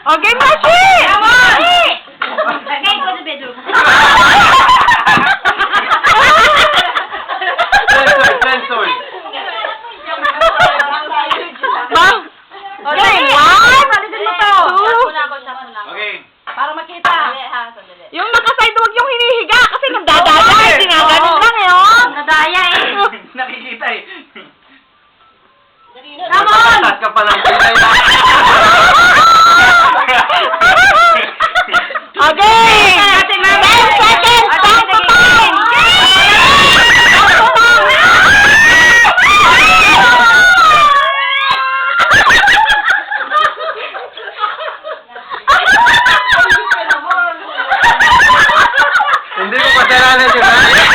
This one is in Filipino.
Okay, Mashi! Okay, go to bedroom. Sensor. Okay, one, Balikan mo to. Shot mo na. Okay. Para makita. Sandali. yung nakaside, huwag yung hinihiga kasi nagdadaya, hindi nga ganun lang eh, oh. Nadaya eh. Nakikita eh. Come on! Tatas ka pa lang. Okay! 10 seconds! Count to time! Hindi ko kasalanan yun, ha?